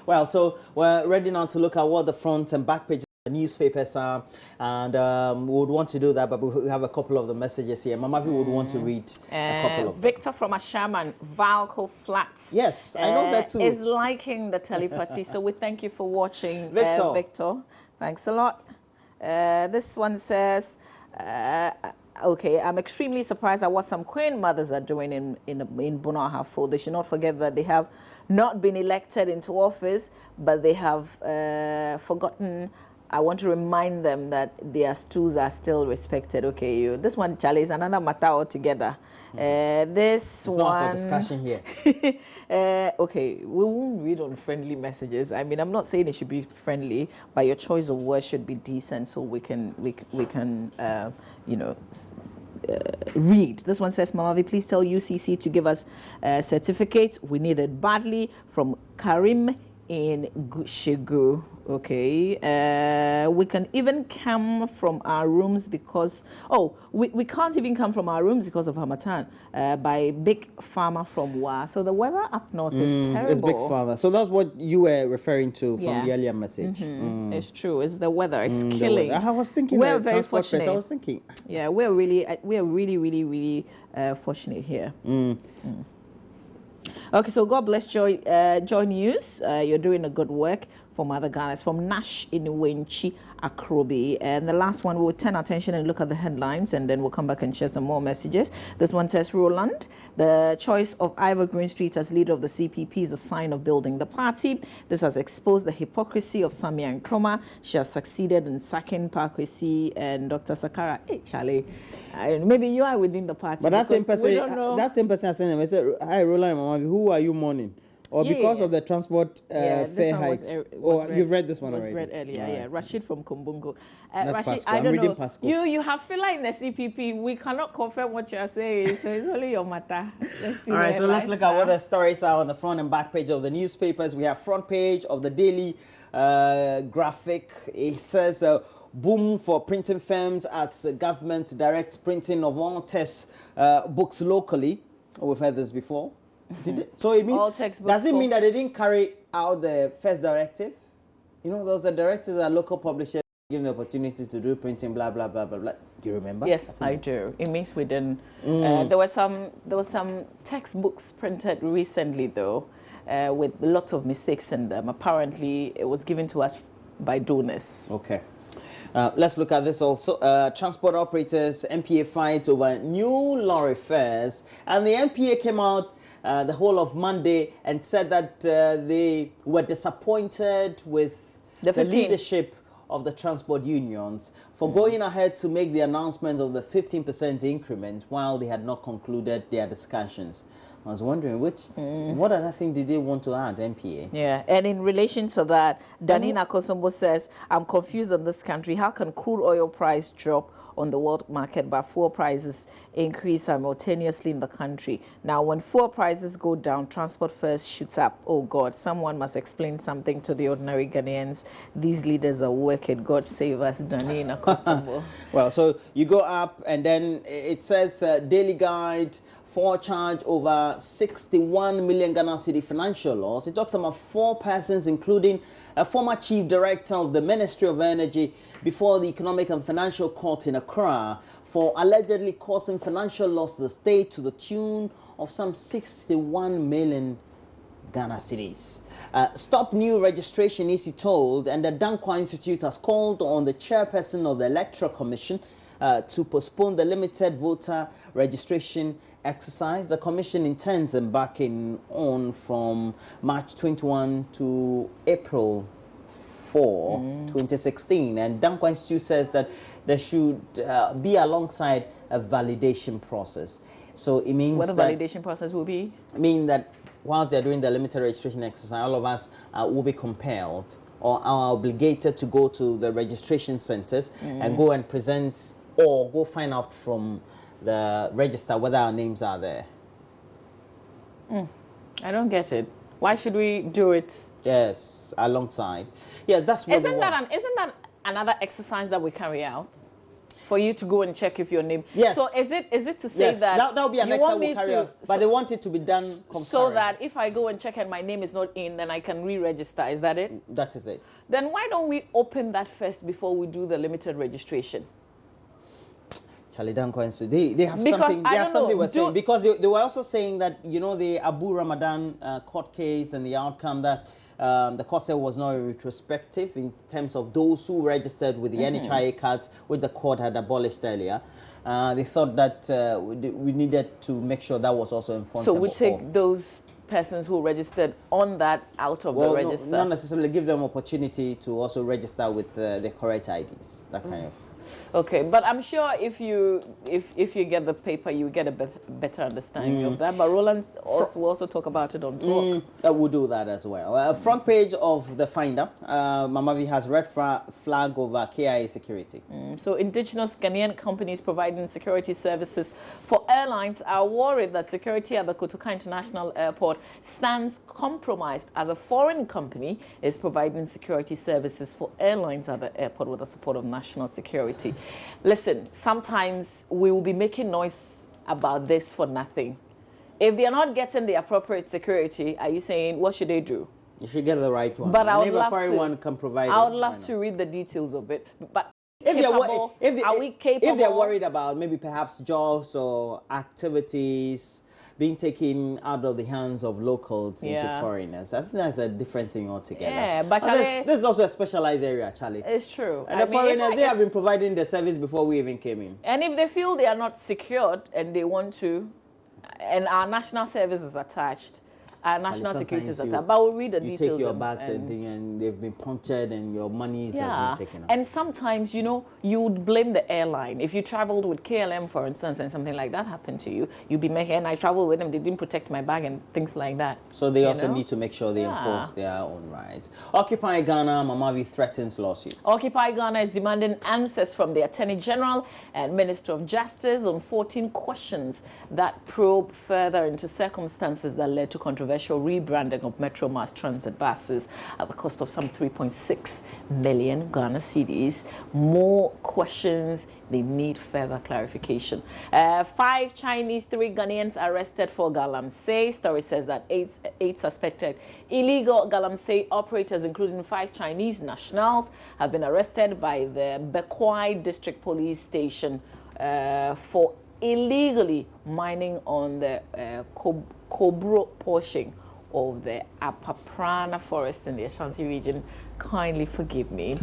Well, so we're ready now to look at what the front and back pages of the newspapers are, and we would want to do that, but we have a couple of the messages here. Mama V would want to read a couple of Victor from Ashaman, Valco Flats. Yes, I know that too. Is liking the telepathy, so we thank you for watching, Victor. Victor. Thanks a lot. This one says, okay, I'm extremely surprised at what some Queen mothers are doing in Bono Ahafo. They should not forget that they have not been elected into office, but they have forgotten. I want to remind them that their stools are still respected. Okay, this one, Charlie, is another matter altogether. This it's one. not for discussion here. Okay, we won't read on friendly messages. I mean, I'm not saying it should be friendly, but your choice of words should be decent, so we can read. This one says, Mama V, please tell UCC to give us certificates. We need it badly. From Karim in Shigu. Okay, we can even come from our rooms because we can't even come from our rooms because of Hamatan by Big Farmer from Wa. So the weather up north is terrible. It's Big Farmer. So that's what you were referring to from the earlier message. It's true. It's the weather. It's killing. I was thinking we're very fortunate. I was thinking. Yeah, we're really fortunate here. Okay, so God bless Joy News. You're doing a good work for Mother Ghana. From Nash in Wenchi Akrobi. And the last one, we'll turn attention and look at the headlines, and then we'll come back and share some more messages. This one says, Roland, the choice of Ivor Green Street as leader of the CPP is a sign of building the party. This has exposed the hypocrisy of Samia Nkrumah. She has succeeded in sacking Parkwesi and Dr. Sakara. Hey, Charlie, maybe you are within the party. But that same person has said, hi, Roland, Mama, who are you mourning? Or because of the transport fare hikes. You've read this one already. Read earlier, right. Rashid from Kumbungo. That's Rashid, Pascal. I don't know. Pascal. You have filler in the CPP. We cannot confirm what you are saying, so it's only your matter. Let's do All right, so let's look at what the stories are on the front and back page of the newspapers. We have front page of the Daily Graphic. It says, boom for printing firms as government directs printing of all test books locally. We've heard this before. Did it? So it means, does it mean that they didn't carry out the first directive? You know, those are directives that local publishers given the opportunity to do printing, blah blah blah blah blah. Do you remember? Yes, I do. It means we didn't. There was some textbooks printed recently though, with lots of mistakes in them. Apparently, it was given to us by donors. Okay. Let's look at this also. Transport operators, MPA fight over new lorry fares, and the MPA came out the whole of Monday and said that they were disappointed with the leadership of the transport unions for going ahead to make the announcement of the 15% increment while they had not concluded their discussions. I was wondering what other thing did they want to add, MPA? Yeah, and in relation to that, Danina Kosombo says, I'm confused in this country. How can crude oil price drop on the world market, but fuel prices increase simultaneously in the country? Now, when fuel prices go down, transport fares shoots up. Oh God, someone must explain something to the ordinary Ghanaians. These leaders are wicked. God save us, Danina Kosombo. Well, so you go up, and then it says Daily Guide, for charge over 61 million Ghana cedi financial loss. It talks about 4 persons, including a former chief director of the Ministry of Energy, before the Economic and Financial Court in Accra for allegedly causing financial loss to the state to the tune of some 61 million Ghana cedis. Stop new registration, is he told, and the Dankwa Institute has called on the chairperson of the Electoral Commission to postpone the limited voter registration exercise. The commission intends embarking on from March 21 to April 4, 2016. And Dankwa Institute says that there should be alongside a validation process. So it means what the validation process will be? I mean that whilst they're doing the limited registration exercise, all of us will be compelled or are obligated to go to the registration centers and go and present or go find out from the register whether our names are there. I don't get it. Why should we do it? Yes, alongside. Yeah, that's what isn't that another exercise that we carry out? for you to go and check if your name. Yes. So is it to say that that will be an Excel carrier, but they want it to be done concurrent. So that if I go and check and my name is not in, then I can re-register. Is that it? That is it. Then why don't we open that first before we do the limited registration? Charlie Danko, they have something. They have something we're saying, because they were also saying that, you know, the Abu Ramadan court case and the outcome that the court said was not retrospective in terms of those who registered with the NHIA cards, which the court had abolished earlier. They thought that we needed to make sure that was also enforceable. So we take those persons who registered on that out of the register? No, not necessarily. Give them opportunity to also register with the correct IDs, that kind of. Okay, but I'm sure if you get the paper, you get a better understanding of that. But Roland will also talk about it on Talk. We'll do that as well. Front page of the Finder, Mamavi has red flag over KIA security. So indigenous Ghanaian companies providing security services for airlines are worried that security at the Kotoka International Airport stands compromised as a foreign company is providing security services for airlines at the airport with the support of national security. Listen, sometimes we will be making noise about this for nothing. If they are not getting the appropriate security, are you saying what should they do? You should get the right one. But I would love to. One can provide I would love to read the details of it. But are we capable? If they're worried about maybe perhaps jobs or activities being taken out of the hands of locals into foreigners, I think that's a different thing altogether. Yeah, but this is also a specialized area, Charlie. It's true. And the foreigners, they have been providing the service before we even came in. And if they feel they are not secured and they want to, and our national service is attached, our national security is attached, but we'll read the details. You take your bags and they've been punctured and your money has been taken out. And sometimes, you know, you would blame the airline. If you traveled with KLM, for instance, and something like that happened to you, you'd be making, and I traveled with them, they didn't protect my bag and things like that. So they also need to make sure they enforce their own rights. Occupy Ghana, Mamavi threatens lawsuit. Occupy Ghana is demanding answers from the Attorney General and Minister of Justice on 14 questions that probe further into circumstances that led to controversial rebranding of Metro Mass Transit buses at the cost of some 3.6 million Ghana cedis. More questions, they need further clarification. 5 Chinese, 3 Ghanaians arrested for galamsey. Story says that eight suspected illegal galamsey operators, including 5 Chinese nationals, have been arrested by the Bekwai District Police Station for illegally mining on the Kobro portion of the Apaprana forest in the Ashanti region. Kindly forgive me.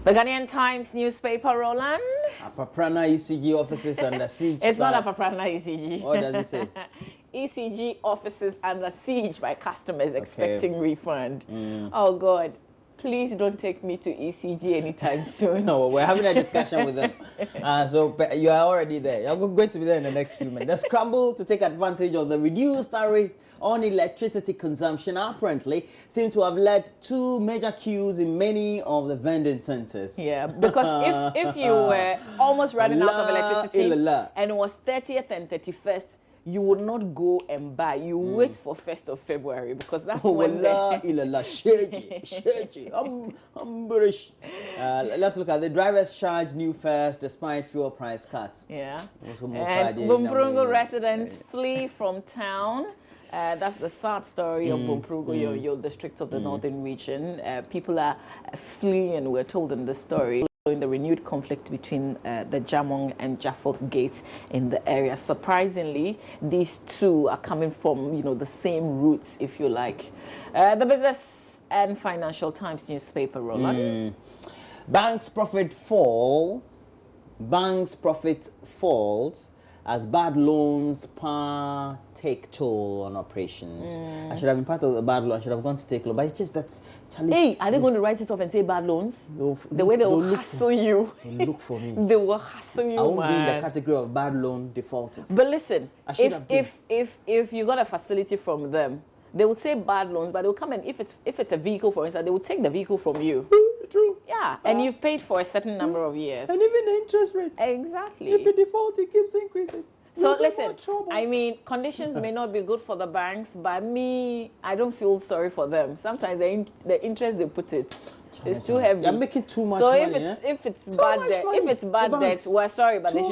The Ghanaian Times newspaper, Roland. Apaprana ECG offices under siege. It's not Apaprana ECG. What does it say? ECG offices under siege by customers expecting refund. Oh God. Please don't take me to ECG anytime soon. No, we're having a discussion with them. So you are already there. You're going to be there in the next few minutes. The scramble to take advantage of the reduced tariff on electricity consumption apparently seem to have led to major queues in many of the vending centers. Yeah, because if you were almost running out of electricity and it was 30th and 31st, you would not go and buy. You wait for 1st of February because that's when let's look at the drivers charge new fares despite fuel price cuts. Yeah. And Bumprugu residents flee from town. That's the sad story of Bumprugu, your district of the northern region. People are fleeing, we're told in the story, in the renewed conflict between the Jamong and Jaffot gates in the area. Surprisingly, these two are coming from, the same roots, if you like. The Business and Financial Times newspaper, Roland. Banks' profit falls as bad loans take toll on operations. I should have been part of the bad loan. I should have gone to take loan. But it's just that, Charlie... Hey, are they going to write it off and say bad loans? The way they will hassle you. They'll look for me. They will hassle you, I won't be in the category of bad loan defaulters. But listen, if you got a facility from them, they will say bad loans, but they will come and if it's a vehicle, for instance, they will take the vehicle from you. True. Yeah, and you've paid for a certain number of years. And even the interest rate. Exactly. If you default, it keeps increasing. So listen, I mean, conditions may not be good for the banks, but I don't feel sorry for them. Sometimes the interest they put it. It's too heavy. You're making too much so money. if it's bad debt, we're sorry, but they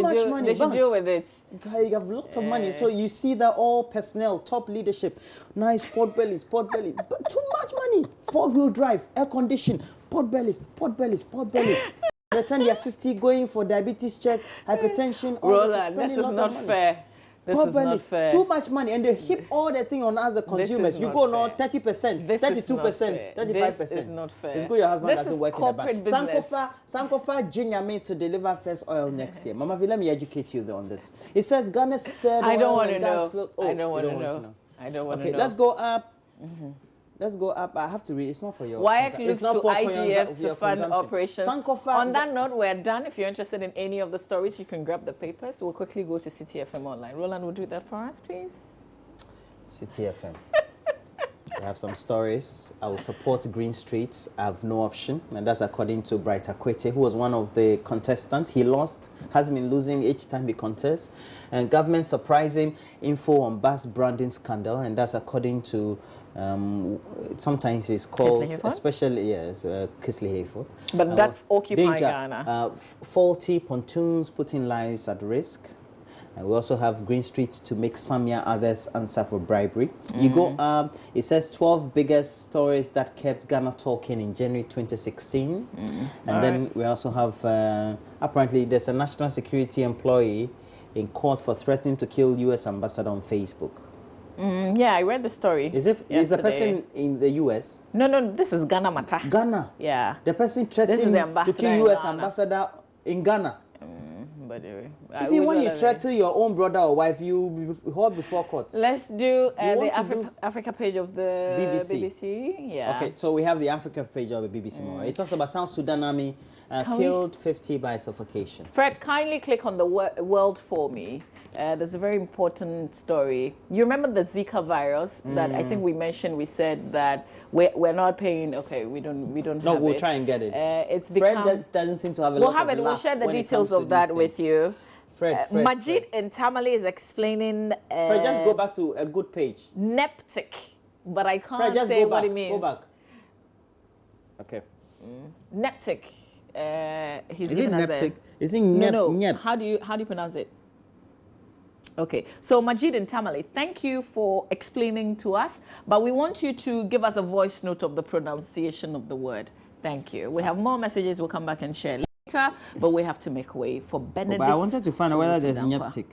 should deal with it. You have lots of money. So you see that all personnel, top leadership, nice port bellies, but too much money. 4-wheel drive, air condition, port bellies. By the time you're 50, going for diabetes check, hypertension, all this, Roland, this is lots not of money. fair. This is not fair. Too much money, and they heap all the thing on us, the consumers. You go now 30%, 32%, 35%. This is not fair. It's good your husband doesn't work in the corporate bank. business. Sankofa Junior made to deliver first oil next year. Mama V, let me educate you on this. It says Ghana's third oil and gas field. Oh, I don't want to know. I don't want to know. Okay, let's go up. Let's go up. I have to read. It's not for your. WIAC looks to IGF to fund consumption. operations. Sankofa, on that note, we're done. If you're interested in any of the stories, you can grab the papers. We'll quickly go to City FM Online. Roland, will do that for us, please. City FM. We have some stories. I will support Green Streets. I have no option. And that's according to Bright Akwete, who was one of the contestants. He lost, has been losing each time he contests. And government surprising info on bus branding scandal. And that's according to, sometimes it's called, especially, yes, Kisley Hayford. But that's Occupy danger, Ghana. Faulty pontoons putting lives at risk. And we also have Green Street to make Samia others answer for bribery. You go, it says 12 biggest stories that kept Ghana talking in January 2016. And then we also have, apparently there's a national security employee in court for threatening to kill U.S. ambassador on Facebook. Yeah, I read the story. Is the person in the U.S.? No, this is Ghana matter. Ghana? Yeah. The person threatening to kill U.S. ambassador in Ghana? But even when you threaten your own brother or wife, you hold before court. Let's do the Africa page of the BBC. Yeah. Okay, so we have the Africa page of the BBC. It talks about South Sudan army killed 50 by suffocation. Fred, kindly click on the world for me. There's a very important story. You remember the Zika virus that I think we mentioned? We said that we're not paying. Okay, we don't have it. No, we'll try and get it. It's become. Fred doesn't seem to have a lot of luck. We'll share the details of that with you. Fred, Majid Ntamale is explaining. Fred, just go back to a good page. Neptic, but I can't say what it means. Go back. Okay. Neptic. Is it Neptic? Is it Nep? How do you pronounce it? Okay, so Majid Ntamale, thank you for explaining to us, but we want you to give us a voice note of the pronunciation of the word. Thank you. We have more messages we'll come back and share later, but we have to make way for Benedict. But I wanted to find out whether there's Neptic,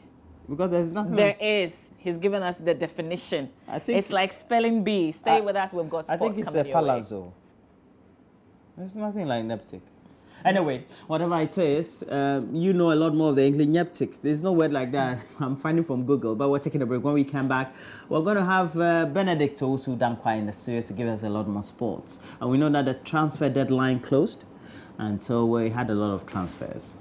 because there's nothing. There is. He's given us the definition. I think it's like spelling bee. Stay with us. We've got spots. I think it's a palazzo. There's nothing like Neptic. Anyway, whatever it is, you know a lot more of the English. Neptic. There's no word like that. I'm finding from Google, but we're taking a break. When we come back, we're going to have Benedict Owusu Dankwa in the studio to give us a lot more sports. And we know that the transfer deadline closed, and so we had a lot of transfers.